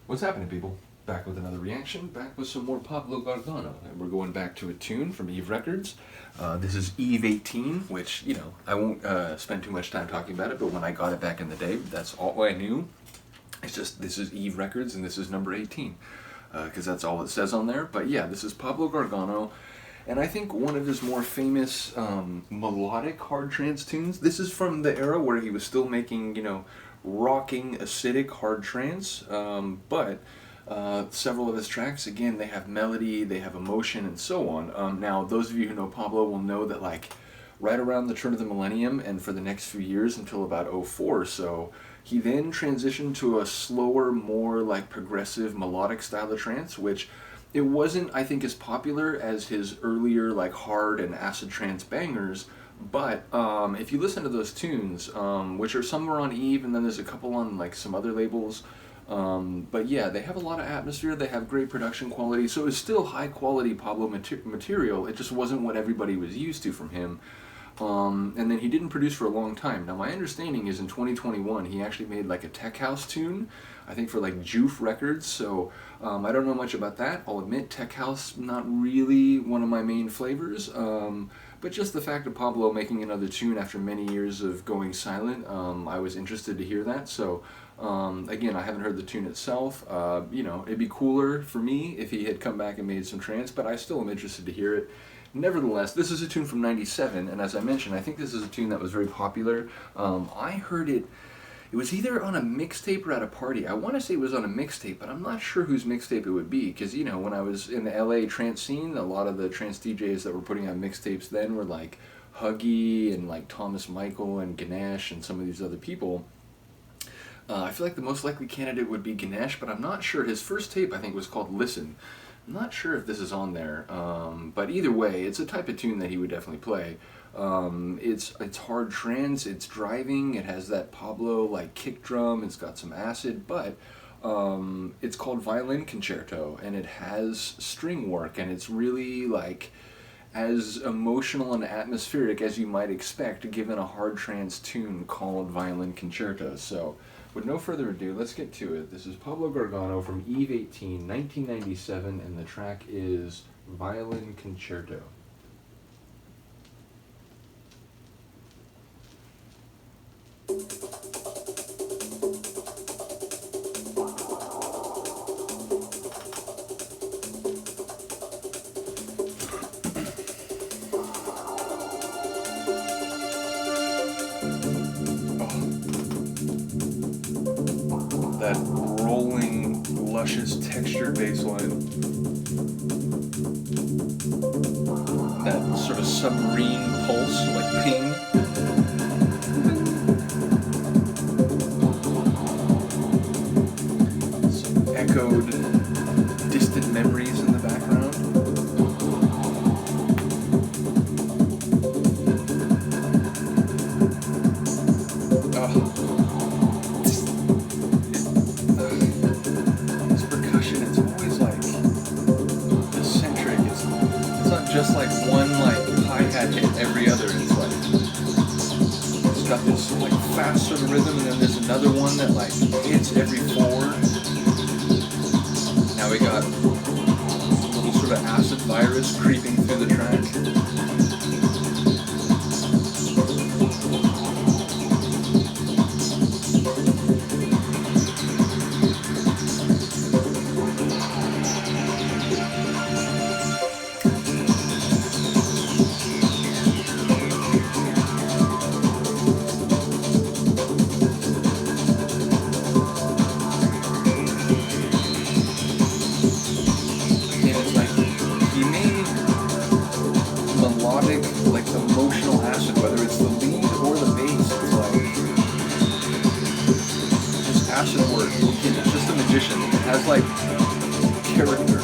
What's happening, people? Back with another reaction, back with some more Pablo Gargano, and we're going back to a tune from Eve Records. This is Eve 18, which, I won't spend too much time talking about it, but when I got it back in the day, that's all I knew. It's just, this is Eve Records, and this is number 18, because that's all it says on there. But yeah, this is Pablo Gargano, and I think one of his more famous melodic hard trance tunes. This is from the era where he was still making, rocking, acidic hard trance, but several of his tracks, again, they have melody, they have emotion, and so on. Now, those of you who know Pablo will know that, like, right around the turn of the millennium and for the next few years until about '04 or so, he then transitioned to a slower, more like progressive melodic style of trance, which it wasn't, I think, as popular as his earlier like hard and acid trance bangers. But if you listen to those tunes, which are somewhere on Eve, and then there's a couple on like some other labels, but yeah, they have a lot of atmosphere, they have great production quality, so it's still high quality Pablo material. It just wasn't what everybody was used to from him. And then he didn't produce for a long time. Now my understanding is in 2021 he actually made like a tech house tune, I think for like Joof Records, so I don't know much about that. I'll admit tech house, not really one of my main flavors, but just the fact of Pablo making another tune after many years of going silent, I was interested to hear that. So again, I haven't heard the tune itself. It'd be cooler for me if he had come back and made some trance, but I still am interested to hear it. Nevertheless, this is a tune from '97, and as I mentioned, I think this is a tune that was very popular. I heard it was either on a mixtape or at a party. I want to say it was on a mixtape, but I'm not sure whose mixtape it would be, because, when I was in the LA trance scene, a lot of the trance DJs that were putting out mixtapes then were like Huggy and like Thomas Michael and Ganesh and some of these other people. I feel like the most likely candidate would be Ganesh, but I'm not sure. His first tape, I think, was called Listen. I'm not sure if this is on there, but either way, it's a type of tune that he would definitely play. It's hard trance, it's driving, it has that Pablo like kick drum, it's got some acid, but it's called Violin Concerto, and it has string work, and it's really like as emotional and atmospheric as you might expect given a hard trance tune called Violin Concerto. So with no further ado, let's get to it. This is Pablo Gargano from Eve 18, 1997, and the track is Violin Concerto. That rolling, luscious, textured bass line. That sort of submarine pulse, like ping. Some echoed, distant memories in the background. Just like one like hi-hat hit every other. It's got this like fast sort of rhythm, and then there's another one that like hits every four. Now we got a little sort of acid virus creeping through the track. Like emotional acid, whether it's the lead or the bass, it's like just acid work. It's just a magician. It has like character.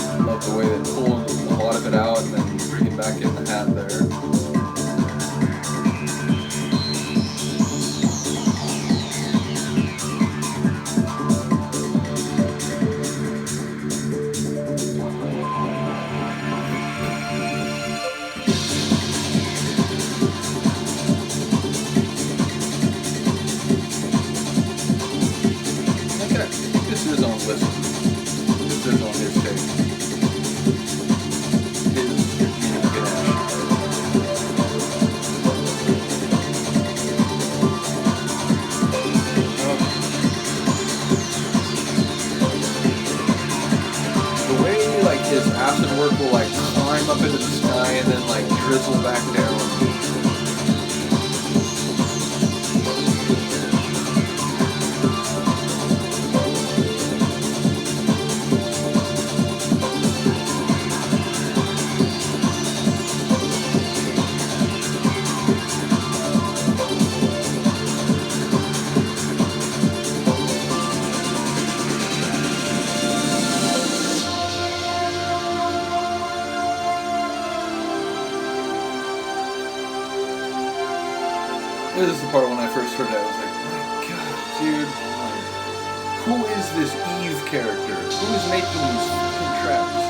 I love the way they pull a lot of it out and then bring it back in the hat there. listen. This is on his tape. His Ganesh. The way like his acid work will like climb up into the sky and then like drizzle back down. This is the part when I first heard it, I was like, my god, dude, like, who is this Eve character? Who is making these fucking tracks?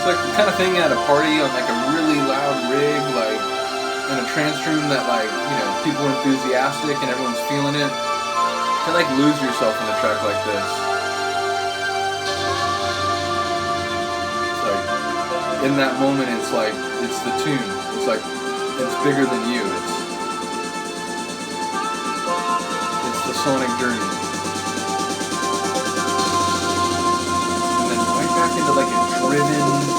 Like the kind of thing at a party on like a really loud rig, like in a trance room that like, you know, people are enthusiastic and everyone's feeling it. You can like lose yourself in a track like this. It's like, in that moment it's like, it's the tune. It's like, it's bigger than you. It's the sonic journey. And then right back into like a driven,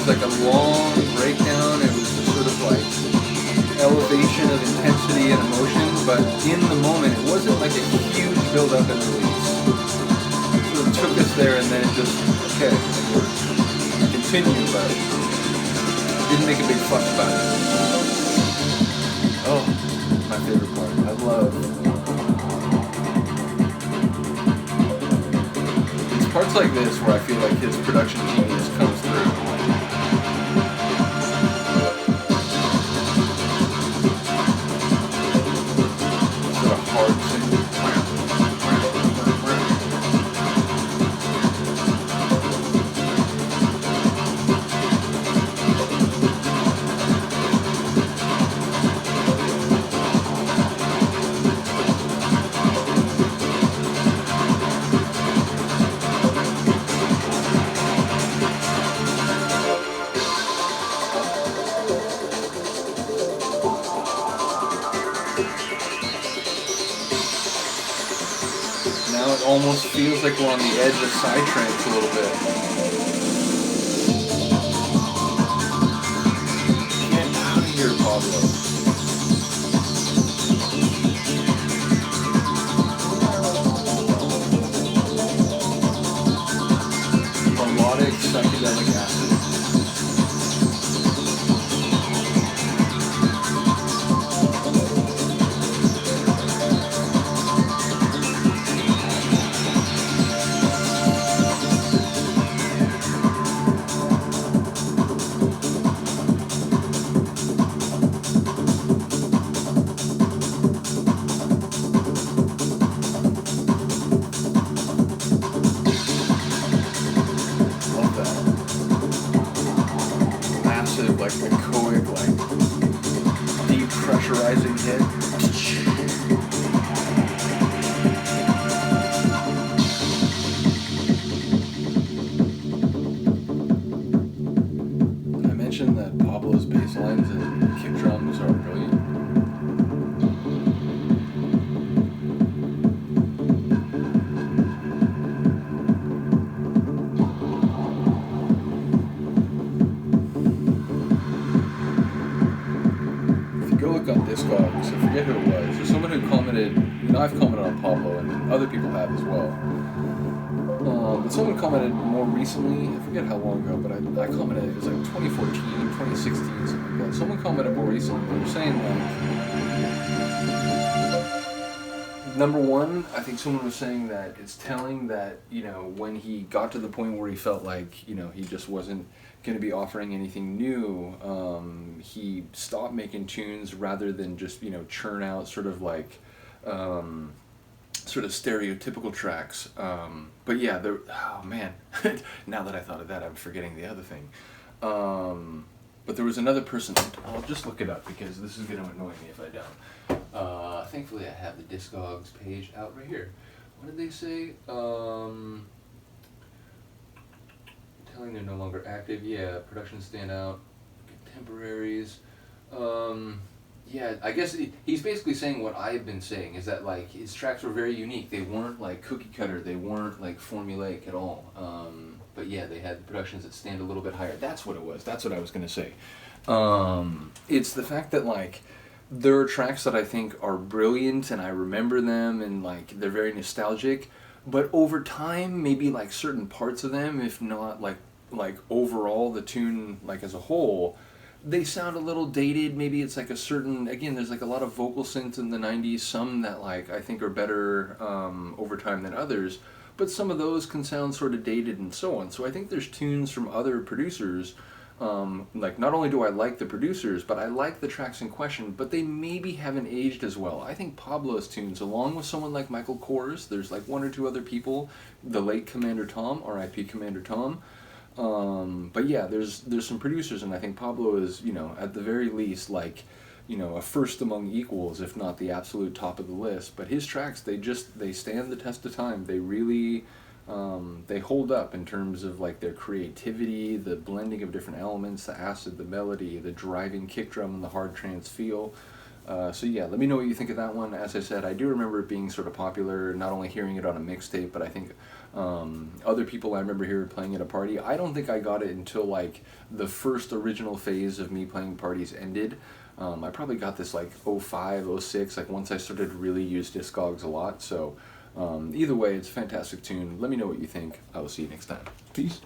like a long breakdown. It was sort of like elevation of intensity and emotion, but in the moment it wasn't like a huge build up and release. It sort of took us there and then it just, okay, we'll continue, but didn't make a big fuss about it. Oh, my favorite part. I love it's parts like this where I feel like his production genius comes through. Now it almost feels like we're on the edge of acid-trance a little bit. Get out of here, Pablo. Melodic psychedelic acid. Like echoic, like depressurizing hit. I mentioned that Pablo's bass lines and kick drums are brilliant. On Discogs, I forget who it was. There's someone who commented, you know, I've commented on Pablo and other people have as well. But someone commented more recently, I forget how long ago, but I commented, it was like 2014, 2016, something like that. Someone commented more recently, they were saying like, number one, I think someone was saying that it's telling that, you know, when he got to the point where he felt like, you know, he just wasn't going to be offering anything new, he stopped making tunes rather than just, you know, churn out sort of like, sort of stereotypical tracks. But yeah, there. Oh man, now that I thought of that, I'm forgetting the other thing. But there was another person. I'll just look it up because this is going to annoy me if I don't. Thankfully, I have the Discogs page out right here. What did they say? Telling they're no longer active. Yeah, production standout, contemporaries. Yeah, I guess he's basically saying what I've been saying, is that like his tracks were very unique. They weren't like cookie cutter. They weren't like formulaic at all. But yeah, they had productions that stand a little bit higher. That's what it was. That's what I was gonna say. It's the fact that like there are tracks that I think are brilliant and I remember them and like they're very nostalgic. But over time, maybe like certain parts of them, if not like overall the tune like as a whole, they sound a little dated. Maybe it's like a certain, again, there's like a lot of vocal synths in the 90s, some that like I think are better over time than others, but some of those can sound sort of dated and so on. So I think there's tunes from other producers, like not only do I like the producers, but I like the tracks in question, but they maybe haven't aged as well. I think Pablo's tunes, along with someone like Michael Kors, there's like one or two other people, the late Commander Tom, R.I.P. Commander Tom, but yeah, there's some producers, and I think Pablo is, you know, at the very least, like, you know, a first among equals, if not the absolute top of the list. But his tracks, they stand the test of time. They really, they hold up in terms of like their creativity, the blending of different elements, the acid, the melody, the driving kick drum, and the hard trance feel. So yeah, let me know what you think of that one. As I said, I do remember it being sort of popular, not only hearing it on a mixtape, but I think other people I remember here playing at a party. I don't think I got it until like the first original phase of me playing parties ended. I probably got this like 05, 06, like once I started to really use Discogs a lot. So either way, it's a fantastic tune. Let me know what you think. I will see you next time. Peace.